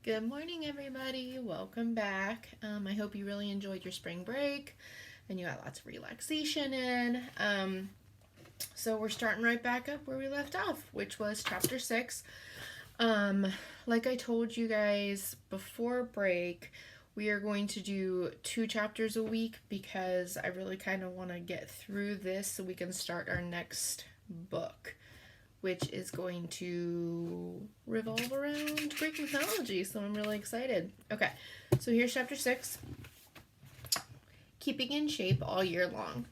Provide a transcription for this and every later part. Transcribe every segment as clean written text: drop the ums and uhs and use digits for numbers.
Good morning, everybody. Welcome back. I hope you really enjoyed your spring break and you got lots of relaxation in. So we're starting right back up where we left off, which was chapter 6. Like I told you guys before break, we are going to do 2 chapters a week because I really kind of want to get through this so we can start our next book, which is going to revolve around Greek mythology. So I'm really excited. Okay, so here's chapter 6. Keeping in shape all year long.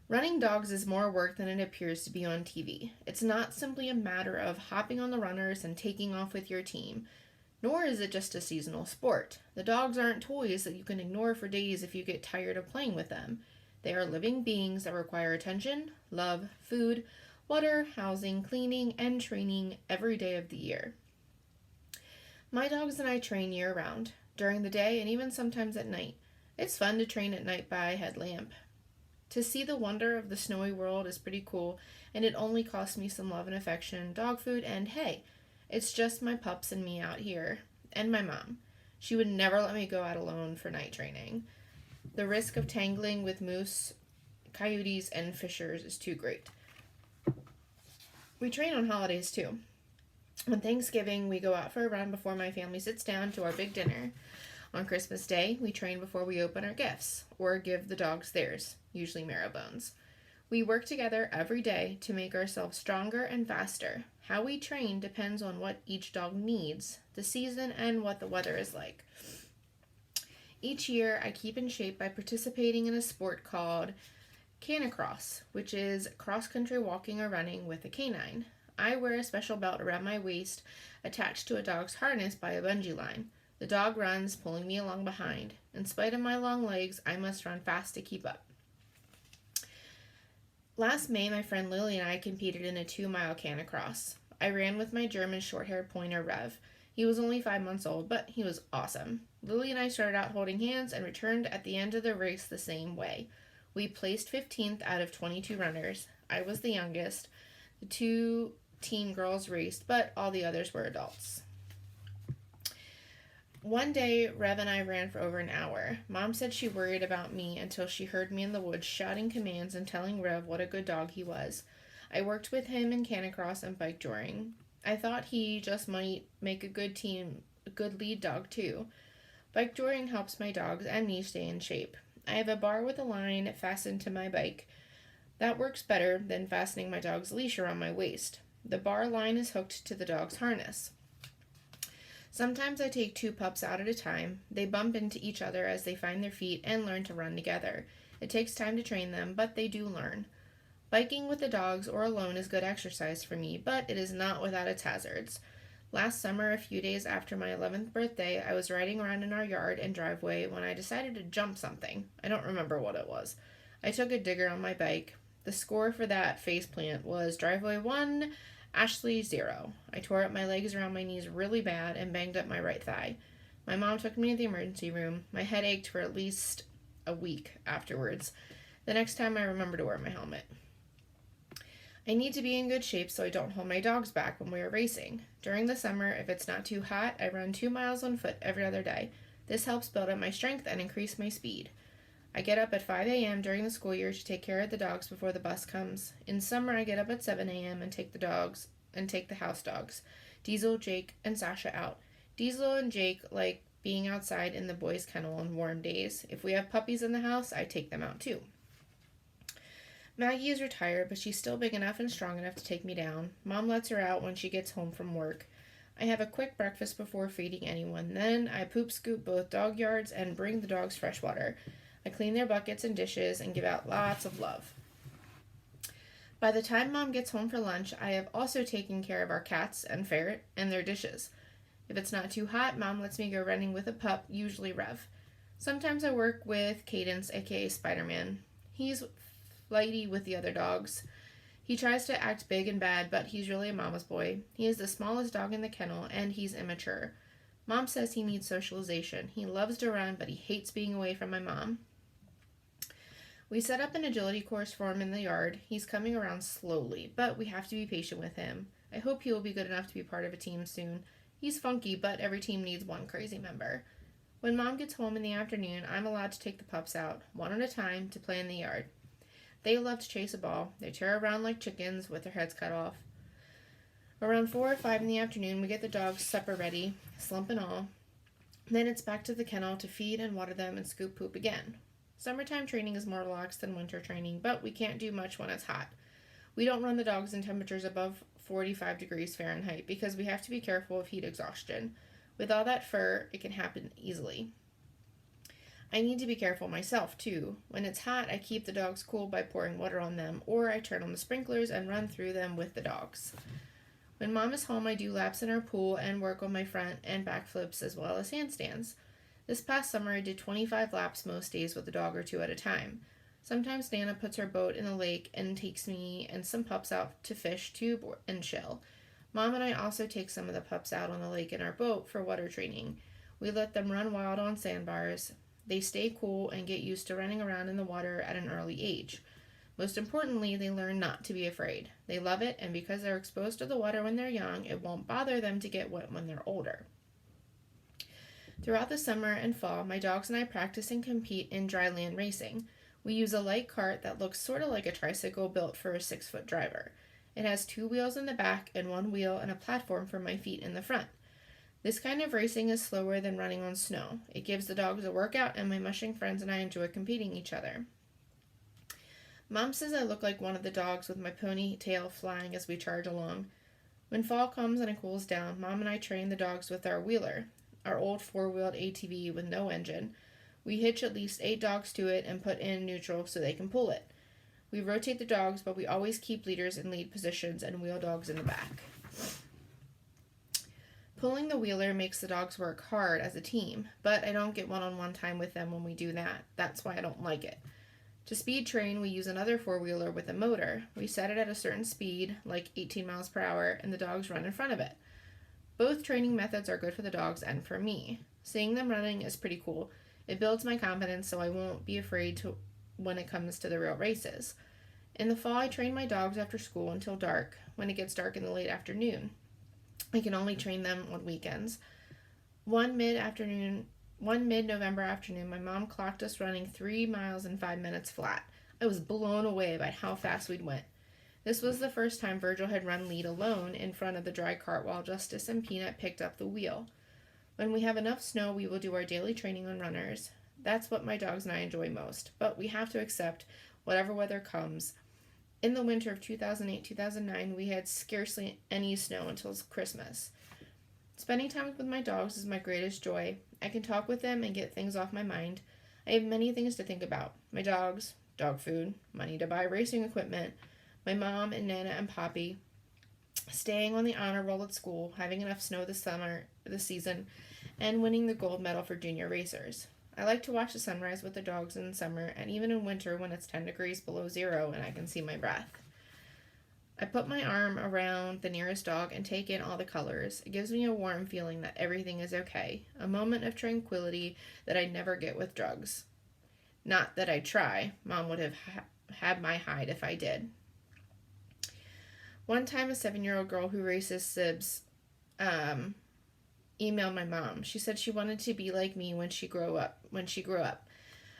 Running dogs is more work than it appears to be on TV. It's not simply a matter of hopping on the runners and taking off with your team, nor is it just a seasonal sport. The dogs aren't toys that you can ignore for days if you get tired of playing with them. They are living beings that require attention, love, food, water, housing, cleaning, and training every day of the year. My dogs and I train year round, during the day and even sometimes at night. It's fun to train at night by a headlamp. To see the wonder of the snowy world is pretty cool, and it only costs me some love and affection, dog food, and hey, it's just my pups and me out here, and my mom. She would never let me go out alone for night training. The risk of tangling with moose, coyotes, and fishers is too great. We train on holidays too. On Thanksgiving, we go out for a run before my family sits down to our big dinner. On Christmas Day, we train before we open our gifts, or give the dogs theirs, usually marrow bones. We work together every day to make ourselves stronger and faster. How we train depends on what each dog needs, the season, and what the weather is like. Each year, I keep in shape by participating in a sport called canicross, which is cross-country walking or running with a canine. I wear a special belt around my waist attached to a dog's harness by a bungee line. The dog runs, pulling me along behind. In spite of my long legs, I must run fast to keep up. Last May, my friend Lily and I competed in a 2-mile canicross. I ran with my German short-haired pointer, Rev. He was only 5 months old, but he was awesome. Lily and I started out holding hands and returned at the end of the race the same way. We placed 15th out of 22 runners. I was the youngest. The 2 teen girls raced, but all the others were adults. One day, Rev and I ran for over an hour. Mom said she worried about me until she heard me in the woods shouting commands and telling Rev what a good dog he was. I worked with him in canicross and bike touring. I thought he just might make a good lead dog too. Bike touring helps my dogs and me stay in shape. I have a bar with a line fastened to my bike. That works better than fastening my dog's leash around my waist. The bar line is hooked to the dog's harness. Sometimes I take 2 pups out at a time. They bump into each other as they find their feet and learn to run together. It takes time to train them, but they do learn. Biking with the dogs or alone is good exercise for me, but it is not without its hazards. Last summer, a few days after my 11th birthday, I was riding around in our yard and driveway when I decided to jump something. I don't remember what it was. I took a digger on my bike. The score for that faceplant was driveway 1, Ashley 0. I tore up my legs around my knees really bad and banged up my right thigh. My mom took me to the emergency room. My head ached for at least a week afterwards. The next time I remember to wear my helmet. I need to be in good shape so I don't hold my dogs back when we are racing. During the summer, if it's not too hot, I run 2 miles on foot every other day. This helps build up my strength and increase my speed. I get up at 5 a.m. during the school year to take care of the dogs before the bus comes. In summer, I get up at 7 a.m. and take the house dogs, Diesel, Jake, and Sasha out. Diesel and Jake like being outside in the boys' kennel on warm days. If we have puppies in the house, I take them out too. Maggie is retired, but she's still big enough and strong enough to take me down. Mom lets her out when she gets home from work. I have a quick breakfast before feeding anyone. Then I poop scoop both dog yards and bring the dogs fresh water. I clean their buckets and dishes and give out lots of love. By the time Mom gets home for lunch, I have also taken care of our cats and ferret and their dishes. If it's not too hot, Mom lets me go running with a pup, usually Rev. Sometimes I work with Cadence, aka Spider-Man. He's flighty with the other dogs. He tries to act big and bad, but he's really a mama's boy. He is the smallest dog in the kennel, and he's immature. Mom says he needs socialization. He loves to run, but he hates being away from my mom. We set up an agility course for him in the yard. He's coming around slowly, but we have to be patient with him. I hope he will be good enough to be part of a team soon. He's funky, but every team needs one crazy member. When Mom gets home in the afternoon, I'm allowed to take the pups out, one at a time, to play in the yard. They love to chase a ball. They tear around like chickens with their heads cut off. Around 4 or 5 in the afternoon, we get the dogs' supper ready, slump and all. Then it's back to the kennel to feed and water them and scoop poop again. Summertime training is more relaxed than winter training, but we can't do much when it's hot. We don't run the dogs in temperatures above 45 degrees Fahrenheit because we have to be careful of heat exhaustion. With all that fur, it can happen easily. I need to be careful myself, too. When it's hot, I keep the dogs cool by pouring water on them, or I turn on the sprinklers and run through them with the dogs. When Mom is home, I do laps in our pool and work on my front and back flips as well as handstands. This past summer, I did 25 laps most days with a dog or two at a time. Sometimes Nana puts her boat in the lake and takes me and some pups out to fish, tube, and chill. Mom and I also take some of the pups out on the lake in our boat for water training. We let them run wild on sandbars. They stay cool and get used to running around in the water at an early age. Most importantly, they learn not to be afraid. They love it, and because they're exposed to the water when they're young, it won't bother them to get wet when they're older. Throughout the summer and fall, my dogs and I practice and compete in dry land racing. We use a light cart that looks sort of like a tricycle built for a 6-foot driver. It has 2 wheels in the back and 1 wheel and a platform for my feet in the front. This kind of racing is slower than running on snow. It gives the dogs a workout, and my mushing friends and I enjoy competing each other. Mom says I look like one of the dogs with my ponytail flying as we charge along. When fall comes and it cools down, Mom and I train the dogs with our wheeler, our old 4-wheeled ATV with no engine. We hitch at least 8 dogs to it and put in neutral so they can pull it. We rotate the dogs, but we always keep leaders in lead positions and wheel dogs in the back. Pulling the wheeler makes the dogs work hard as a team, but I don't get one-on-one time with them when we do that. That's why I don't like it. To speed train, we use another 4-wheeler with a motor. We set it at a certain speed, like 18 miles per hour, and the dogs run in front of it. Both training methods are good for the dogs and for me. Seeing them running is pretty cool. It builds my confidence so I won't be afraid when it comes to the real races. In the fall, I train my dogs after school until dark, when it gets dark in the late afternoon. I can only train them on weekends. One mid-November afternoon, my mom clocked us running 3 miles in 5 minutes flat. I was blown away by how fast we'd went. This was the first time Virgil had run lead alone in front of the dry cart while Justice and Peanut picked up the wheel. When we have enough snow, we will do our daily training on runners. That's what my dogs and I enjoy most, but we have to accept whatever weather comes. In the winter of 2008-2009, we had scarcely any snow until Christmas. Spending time with my dogs is my greatest joy. I can talk with them and get things off my mind. I have many things to think about. My dogs, dog food, money to buy racing equipment, my mom and Nana and Poppy, staying on the honor roll at school, having enough snow this season, and winning the gold medal for junior racers. I like to watch the sunrise with the dogs in summer and even in winter when it's 10 degrees below zero and I can see my breath. I put my arm around the nearest dog and take in all the colors. It gives me a warm feeling that everything is okay, a moment of tranquility that I never get with drugs. Not that I try. Mom would have had my hide if I did. One time, a 7-year-old girl who races sibs emailed my mom. She said she wanted to be like me when she grew up.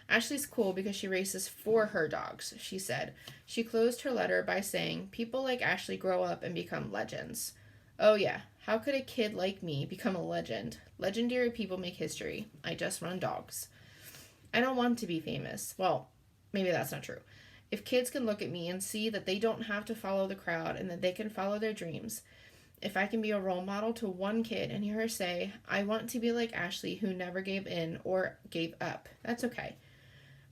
Ashley's cool because she races for her dogs, she said. She closed her letter by saying, "People like Ashley grow up and become legends." Oh yeah, how could a kid like me become a legend? Legendary people make history. I just run dogs. I don't want to be famous. Well, maybe that's not true. If kids can look at me and see that they don't have to follow the crowd and that they can follow their dreams, if I can be a role model to one kid and hear her say, "I want to be like Ashley who never gave in or gave up," that's okay.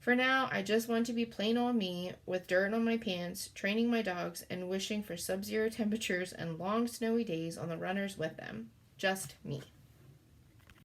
For now, I just want to be plain old me with dirt on my pants, training my dogs, and wishing for sub-zero temperatures and long snowy days on the runners with them. Just me.